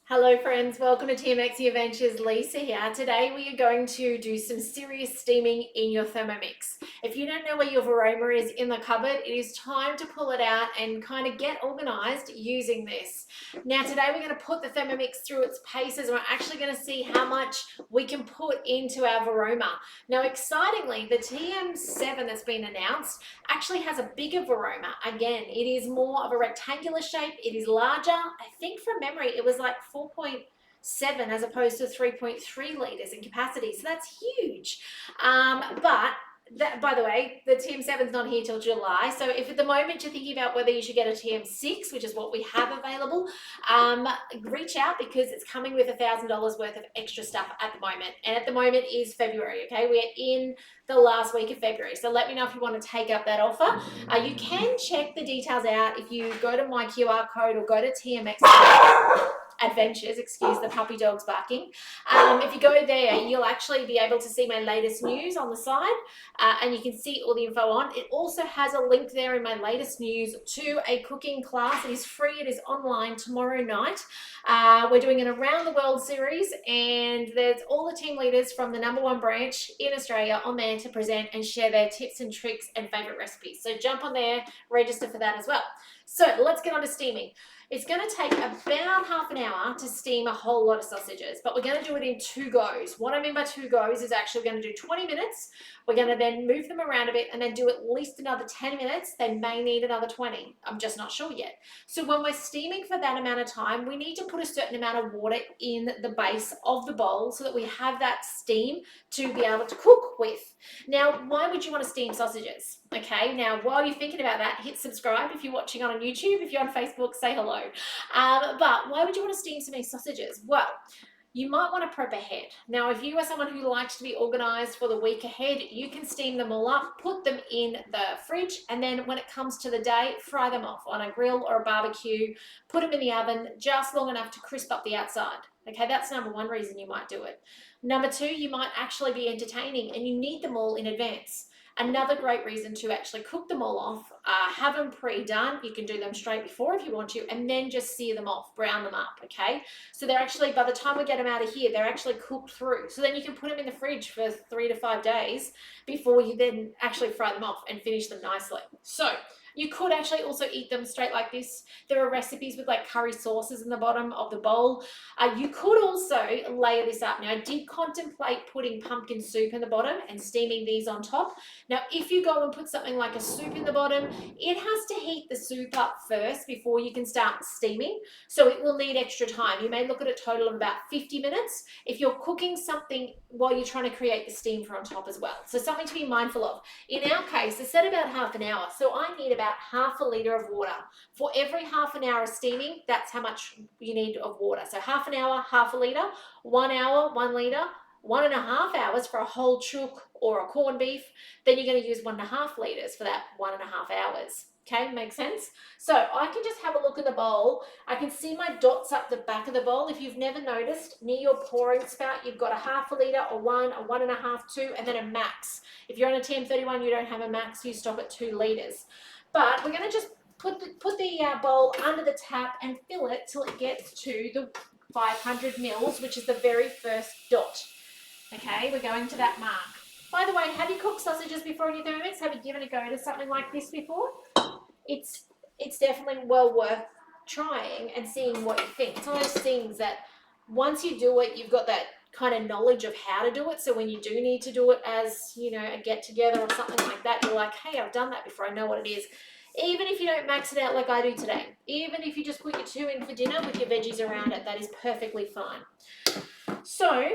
Hello friends, welcome to TMX Adventures. Lisa here. Today we are going to do some serious steaming in your Thermomix. If you don't know where your Varoma is in the cupboard, it is time to pull it out and kind of get organized using this. Now today we're going to put the Thermomix through its paces and we're actually going to see how much we can put into our Varoma. Now excitingly, the TM7 that's been announced actually has a bigger Varoma. Again, it is more of a rectangular shape, it is larger. I think from memory it was like 4.7 as opposed to 3.3 litres in capacity. So that's huge. But that, by the way, the TM7 is not here till July. So if at the moment you're thinking about whether you should get a TM6, which is what we have available, reach out because it's coming with $1,000 worth of extra stuff at the moment. And at the moment is February, okay? We're in the last week of February. So let me know if you want to take up that offer. You can check the details out if you go to my QR code or go to TMX Adventures, excuse the puppy dogs barking. If you go there, you'll actually be able to see my latest news on the side and you can see all the info on. It also has a link there in my latest news to a cooking class. It is free, it is online tomorrow night. We're doing an around the world series and there's all the team leaders from the #1 branch in Australia on there to present and share their tips and tricks and favorite recipes. So jump on there, register for that as well. So let's get on to steaming. It's going to take about half an hour to steam a whole lot of sausages, but we're going to do it in 2 goes. What I mean by 2 goes is actually we're going to do 20 minutes. We're going to then move them around a bit and then do at least another 10 minutes. They may need another 20. I'm just not sure yet. So when we're steaming for that amount of time, we need to put a certain amount of water in the base of the bowl so that we have that steam to be able to cook with. Now, why would you want to steam sausages? Okay, now while you're thinking about that, hit subscribe if you're watching on YouTube. If you're on Facebook, say hello. But why would you want to steam so many sausages? Well, you might want to prep ahead. Now, if you are someone who likes to be organized for the week ahead, you can steam them all up, put them in the fridge, and then when it comes to the day, fry them off on a grill or a barbecue, put them in the oven just long enough to crisp up the outside. Okay, that's #1 reason you might do it. #2, you might actually be entertaining and you need them all in advance. Another great reason to actually cook them all off, have them pre-done. You can do them straight before if you want to, and then just sear them off, brown them up, okay? So they're actually, by the time we get them out of here, they're actually cooked through. So then you can put them in the fridge for 3 to 5 days before you then actually fry them off and finish them nicely. So you could actually also eat them straight like this. There are recipes with like curry sauces in the bottom of the bowl. You could also layer this up. Now, I did contemplate putting pumpkin soup in the bottom and steaming these on top. Now, if you go and put something like a soup in the bottom, it has to heat the soup up first before you can start steaming. So it will need extra time. You may look at a total of about 50 minutes if you're cooking something while you're trying to create the steam for on top as well. So something to be mindful of. In our case, it's at about half an hour. So I need about half a litre of water. For every half an hour of steaming, that's how much you need of water. So half an hour, half a litre, 1 hour, 1 litre, 1.5 hours for a whole chook or a corned beef, then you're going to use 1.5 litres for that 1.5 hours. Okay, makes sense? So I can just have a look at the bowl. I can see my dots up the back of the bowl. If you've never noticed, near your pouring spout, you've got a half a litre, a 1, a 1.5, 2, and then a max. If you're on a TM31, you don't have a max, you stop at 2 litres. But we're going to just put the bowl under the tap and fill it till it gets to the 500 mils, which is the very first dot. Okay, we're going to that mark. By the way, have you cooked sausages before in your Thermomix? Have you given a go to something like this before? It's definitely well worth trying and seeing what you think. It's one of those things that once you do it, you've got that kind of knowledge of how to do it. So when you do need to do it as, you know, a get together or something like that, you're like, hey, I've done that before. I know what it is. Even if you don't max it out like I do today, even if you just put your 2 in for dinner with your veggies around it, that is perfectly fine. So,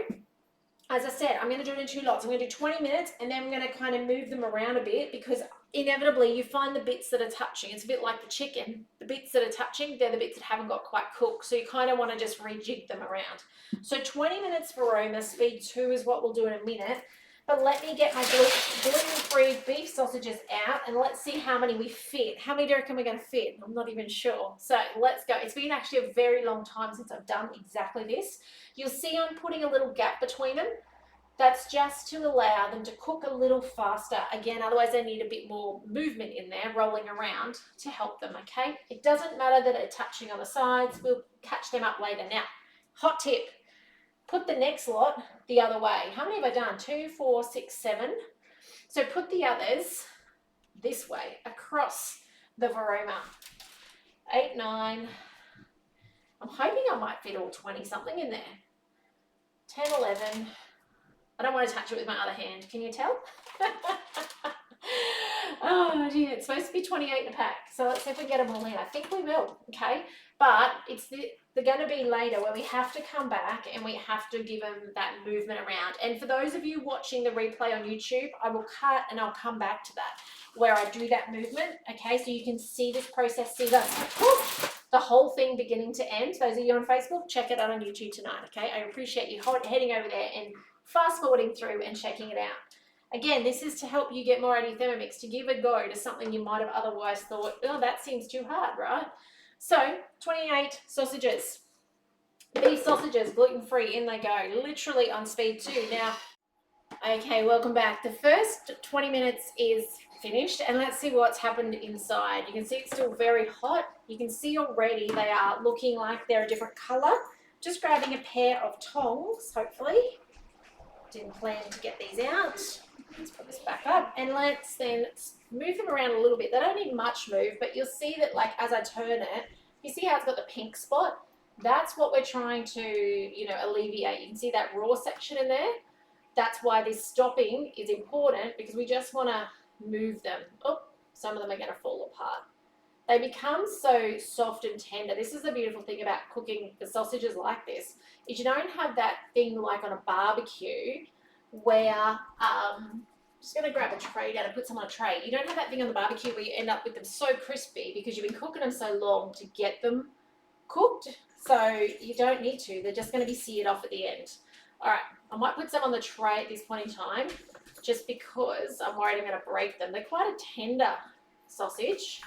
as I said, I'm going to do it in 2 lots. I'm going to do 20 minutes and then I'm going to kind of move them around a bit because inevitably you find the bits that are touching. It's a bit like the chicken. The bits that are touching, they're the bits that haven't got quite cooked. So you kind of want to just rejig them around. So 20 minutes for Varoma, speed 2 is what we'll do in a minute. But let me get my gluten-free beef sausages out and let's see how many we fit. How many do you reckon we're going to fit? I'm not even sure. So let's go. It's been actually a very long time since I've done exactly this. You'll see I'm putting a little gap between them. That's just to allow them to cook a little faster. Again, otherwise they need a bit more movement in there, rolling around to help them, okay? It doesn't matter that they're touching on the sides. We'll catch them up later. Now, Hot tip, put the next lot the other way. How many have I done? 2, 4, 6, 7. So put the others this way, across the Varoma. 8, 9. I'm hoping I might fit all 20 something in there. 10, 11. I don't want to touch it with my other hand. Can you tell? Oh, dear. It's supposed to be 28 in a pack. So let's see if we get them all in. I think we will, okay? But they're going to be later where we have to come back and we have to give them that movement around. And for those of you watching the replay on YouTube, I will cut and I'll come back to that where I do that movement, okay? So you can see this process, see the whole thing beginning to end. Those of you on Facebook, check it out on YouTube tonight, okay? I appreciate you heading over there and fast forwarding through and checking it out. Again, this is to help you get more out of your Thermomix, to give a go to something you might have otherwise thought, oh, that seems too hard, right? So, 28 sausages. Beef sausages, gluten-free, in they go, literally on speed 2. Now, okay, welcome back. The first 20 minutes is finished, and let's see what's happened inside. You can see it's still very hot. You can see already they are looking like they're a different color. Just grabbing a pair of tongs, hopefully. Didn't plan to get these out. Let's put this back up, and let's then move them around a little bit. They don't need much move, but you'll see that, like, as I turn it, you see how it's got the pink spot? That's what we're trying to, you know, alleviate. You can see that raw section in there. That's why this stopping is important, because we just want to move them. Oh, some of them are going to fall apart. They become so soft and tender. This is the beautiful thing about cooking the sausages like this, is you don't have that thing like on a barbecue where, just going to grab a tray down and put some on a tray. You don't have that thing on the barbecue where you end up with them so crispy because you've been cooking them so long to get them cooked. So you don't need to. They're just going to be seared off at the end. All right, I might put some on the tray at this point in time just because I'm worried I'm going to break them. They're quite a tender sausage,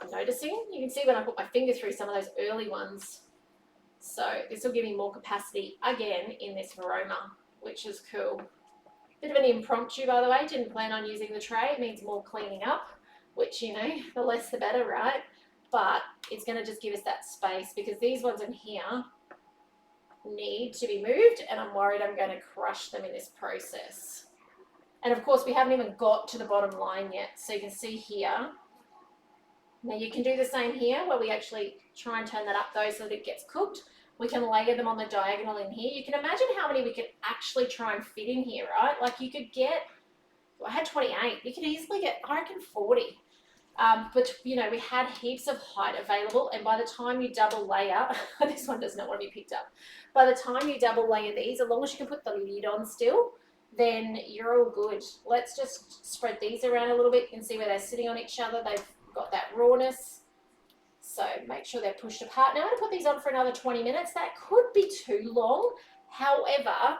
I'm noticing. You can see when I put my finger through some of those early ones. So this will give me more capacity again in this Varoma, which is cool. Bit of an impromptu, by the way. Didn't plan on using the tray. It means more cleaning up, which, you know, the less the better, right? But it's going to just give us that space because these ones in here need to be moved, and I'm worried I'm going to crush them in this process. And of course, we haven't even got to the bottom line yet. So you can see here. Now you can do the same here where we actually try and turn that up though so that it gets cooked. We can layer them on the diagonal in here. You can imagine how many we could actually try and fit in here, right? Like you could get, I had 28. You could easily get, I reckon, 40. But, you know, we had heaps of height available, and by the time you double layer, this one does not want to be picked up. By the time you double layer these, as long as you can put the lid on still, then you're all good. Let's just spread these around a little bit. You can see where they're sitting on each other. They've got that rawness. So make sure they're pushed apart. Now I'm going to put these on for another 20 minutes. That could be too long. However,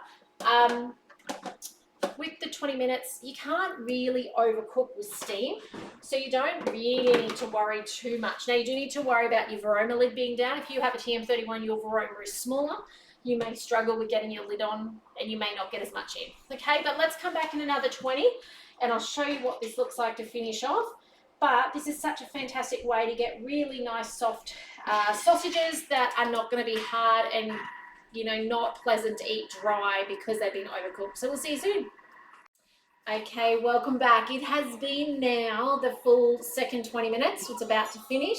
with the 20 minutes, you can't really overcook with steam. So you don't really need to worry too much. Now you do need to worry about your Varoma lid being down. If you have a TM31, your Varoma is smaller. You may struggle with getting your lid on and you may not get as much in. Okay, but let's come back in another 20 and I'll show you what this looks like to finish off. But this is such a fantastic way to get really nice soft sausages that are not going to be hard and, you know, not pleasant to eat dry because they've been overcooked. So we'll see you soon. Okay, welcome back. It has been now the full second 20 minutes. It's about to finish.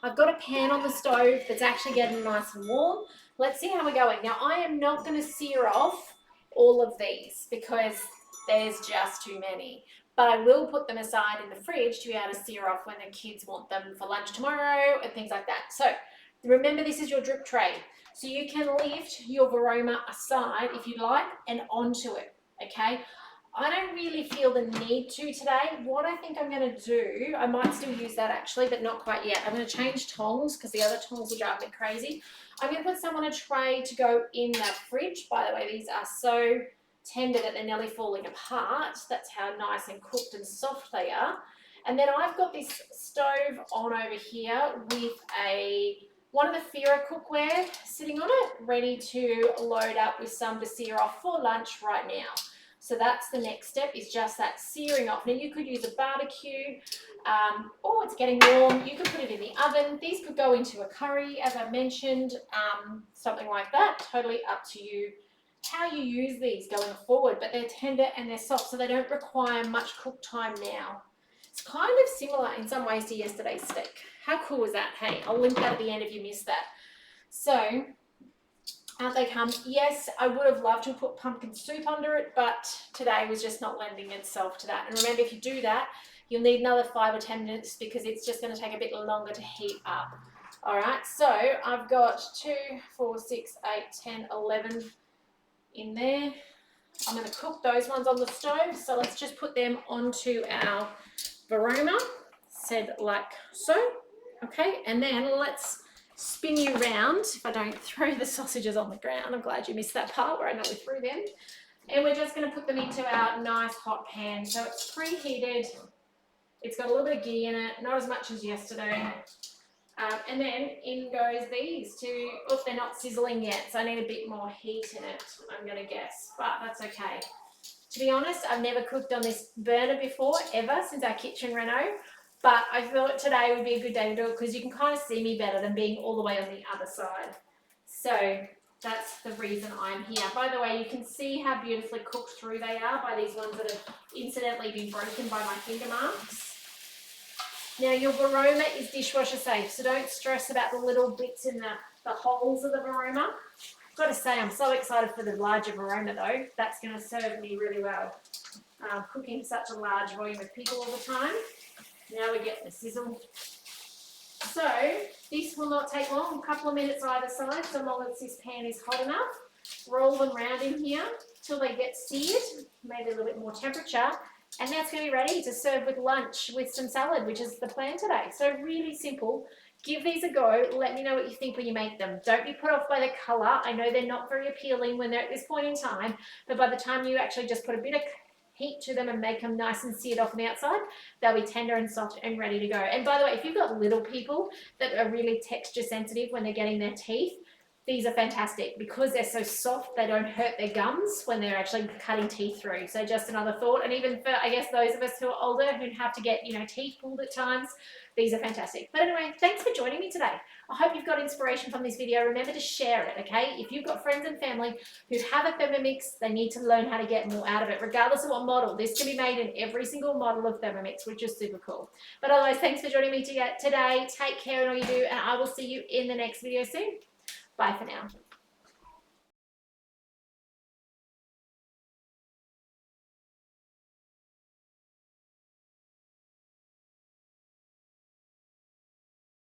I've got a pan on the stove that's actually getting nice and warm. Let's see how we're going. Now, I am not going to sear off all of these because there's just too many. But I will put them aside in the fridge to be able to sear off when the kids want them for lunch tomorrow and things like that. So remember, this is your drip tray. So you can lift your Varoma aside if you like and onto it, okay? I don't really feel the need to today. What I think I'm going to do, I might still use that actually, but not quite yet. I'm going to change tongs because the other tongs will drive me crazy. I'm going to put some on a tray to go in the fridge. By the way, these are so tender that they're nearly falling apart. That's how nice and cooked and soft they are. And then I've got this stove on over here with one of the Fira cookware sitting on it, ready to load up with some to sear off for lunch right now. So that's the next step, is just that searing off. Now you could use a barbecue, or it's getting warm, you could put it in the oven. These could go into a curry, as I mentioned, something like that. Totally up to you how you use these going forward, but they're tender and they're soft, so they don't require much cook time now. It's kind of similar in some ways to yesterday's steak. How cool is that? Hey, I'll link that at the end if you missed that. So out they come. Yes, I would have loved to have put pumpkin soup under it, but today was just not lending itself to that. And remember, if you do that, you'll need another 5 or 10 minutes because it's just going to take a bit longer to heat up. All right, so I've got 2, 4, 6, 8, 10, 11 in there. I'm going to cook those ones on the stove. So let's just put them onto our Varoma, said like so. Okay, and then let's spin you round. If I don't throw the sausages on the ground, I'm glad you missed that part where I nearly threw them. And we're just going to put them into our nice hot pan. So it's preheated. It's got a little bit of ghee in it, not as much as yesterday. And then in goes these two. Oh, they're not sizzling yet, so I need a bit more heat in it, I'm going to guess. But that's okay. To be honest, I've never cooked on this burner before, ever, since our kitchen reno. But I thought today would be a good day to do it because you can kind of see me better than being all the way on the other side. So that's the reason I'm here. By the way, you can see how beautifully cooked through they are by these ones that have incidentally been broken by my finger marks. Now your Varoma is dishwasher safe, so don't stress about the little bits in the holes of the Varoma. I've got to say, I'm so excited for the larger Varoma though. That's going to serve me really well. Cooking such a large volume of people all the time. Now we're getting the sizzle. So this will not take long, a couple of minutes either side, so long as this pan is hot enough. Roll them around in here till they get seared, maybe a little bit more temperature. And that's going to be ready to serve with lunch with some salad, which is the plan today. So really simple. Give these a go. Let me know what you think when you make them. Don't be put off by the colour. I know they're not very appealing when they're at this point in time, but by the time you actually just put a bit of heat to them and make them nice and seared off on the outside, they'll be tender and soft and ready to go. And by the way, if you've got little people that are really texture sensitive when they're getting their teeth, these are fantastic because they're so soft, they don't hurt their gums when they're actually cutting teeth through. So just another thought. And even for, I guess, those of us who are older who have to get, teeth pulled at times, these are fantastic. But anyway, thanks for joining me today. I hope you've got inspiration from this video. Remember to share it, okay? If you've got friends and family who have a Thermomix, they need to learn how to get more out of it, regardless of what model. This can be made in every single model of Thermomix, which is super cool. But otherwise, thanks for joining me today. Take care in all you do, and I will see you in the next video soon. Bye for now.